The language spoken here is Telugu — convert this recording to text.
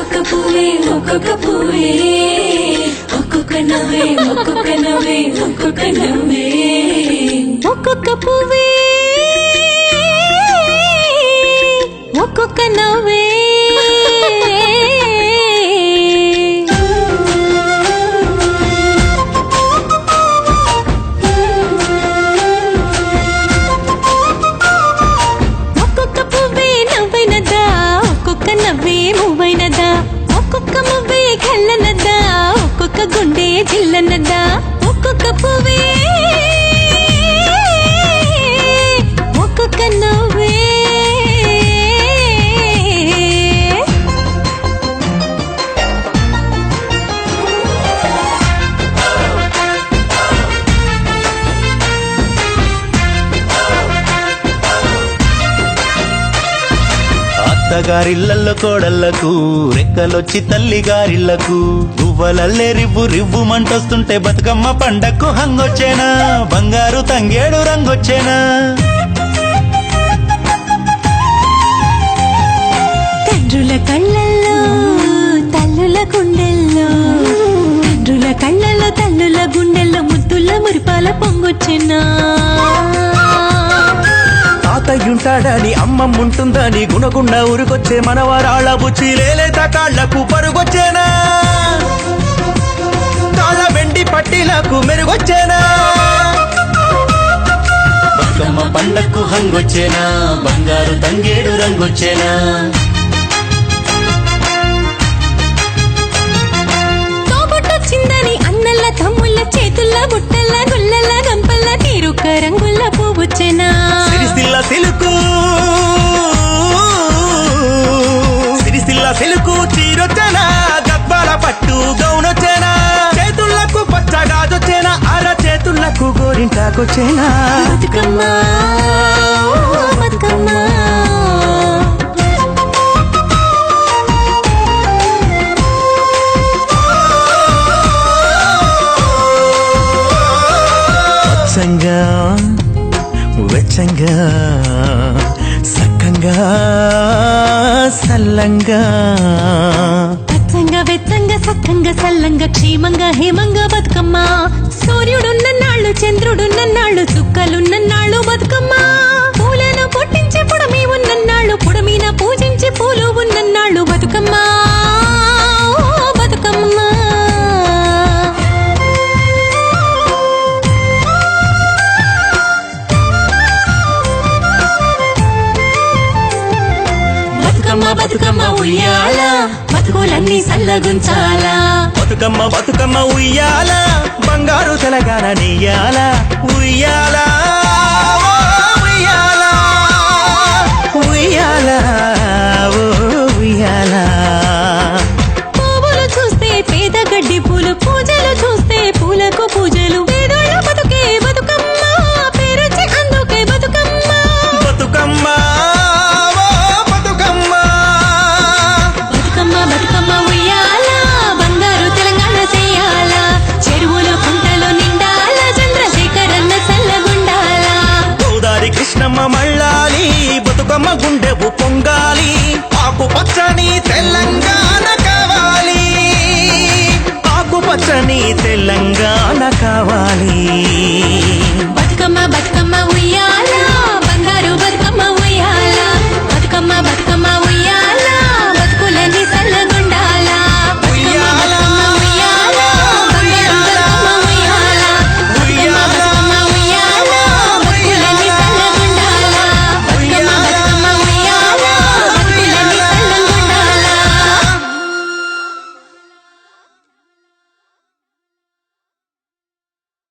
ఒక్కొక్క పువ్వే ఒక్కొక్క పువ్వే ఒక్కొక్క నవ్వే ఒక్కొక్క నవ్వే ఒక్కొక్క నవ్వే ఒక్కొక్క పువ్వే ఒక్కొక్క నవ్వే ఒక్కొక్క పువ్వే నవ్వైనదా ఒక్కొక్క నవ్వే మువ్వైనదా ఒక్కొక్క మువ్వే కళ్ళనదా ఒక్కొక్క గుండె జిల్లనదా ఒక్కొక్క పువ్వే ఒక్కొక్క నవ్వే అత్తగారిళ్లలో కోడళ్లకు రెక్కలొచ్చి తల్లిగారిళ్లకు గువ్వలల్లే రివ్వు రివ్వు మంటొస్తుంటే బతుకమ్మ పండక్కు హంగొచ్చేనా బంగారు తంగేడు రంగొచ్చేనా తండ్రుల కళ్ళల్లో తల్లుల గుండెల్లో తండ్రుల కళ్ళల్లో తల్లుల గుండెల్లో ముద్దుల మురిపాల పొంగొచ్చెనా తాతయ్యుంటాడని అమ్మమ్ముంటుందని గుణగుండ ఊరికొచ్చే మనవరాళ్ళ బుచ్చి లేలేత కాళ్లకు పరుగొచ్చేనా తాళ వెండి పట్టీలకు మెరుగొచ్చేనా బతుకమ్మ పండక్కు హంగొచ్చేనా బంగారు తంగేడు రంగొచ్చేనా తోబుట్టొచ్చిందని అన్నల్ల తమ్ముళ్ళ చేతుల్ల బుట్టల్ల గుల్లల్ల గంపల్ల తీరుక రంగుల్ల పువ్వొచ్చెనా సిరిసిల్ల సిలుకు సిరిసిల్ల సిలుకు చీరొచ్చేనా గద్వాల పట్టు గౌనొచ్చేనా చేతులకు పచ్చగాజొచ్చేనా అర చేతులకు గోరింటాకొచ్చేనా బతుకమ్మ బతుకమ్మ పచ్చంగా వెచ్చంగా సక్కంగా సల్లంగా పచ్చంగా వెచ్చంగా సక్కంగా సల్లంగా క్షేమంగా హేమంగా బతుకమ్మ సూర్యుడున్న నాళ్ళు చంద్రుడున్న నాళ్ళు చుక్కలున్న నాళ్ళు బతుకమ్మ పూలను పుట్టించి పుడమి ఉన్న నాళ్ళు పుడమిన పూజించి పూలు ఉన్న నాళ్ళు బతుకమ్మ బతుకమ్మ బతుకమ్మ బతుకమ్మ ఉయ్యాల బతుకులన్నీ సల్లగుంచాలా బతుకమ్మ బతుకమ్మ ఉయ్యాల బంగారు తెలంగాణ నెయ్యాల ఉయ్యాల ఉయ్యాల ఉయ్యాల ఓ ఉయ్యాల పువ్వులు చూస్తే పేద గడ్డి పూలు పూజలు చూస్తే పూలకు పూజలు పేదోళ్ళ బతుకే బతుకమ్మ పేరొచ్చి అందుకే బతుకమ్మ బతుకమ్మ బతుకమ్మ బతుకమ్మ ఉయ్యాల బంగారు తెలంగాణ చేయాల చెరువులు కుంటలు నిండాల చంద్రశేఖరన్న సల్లగుండాల గోదారి కృష్ణమ్మ మళ్ళాలి బతుకమ్మ గుండెవు పొంగాలి ఆకు పచ్చని తెలంగాణ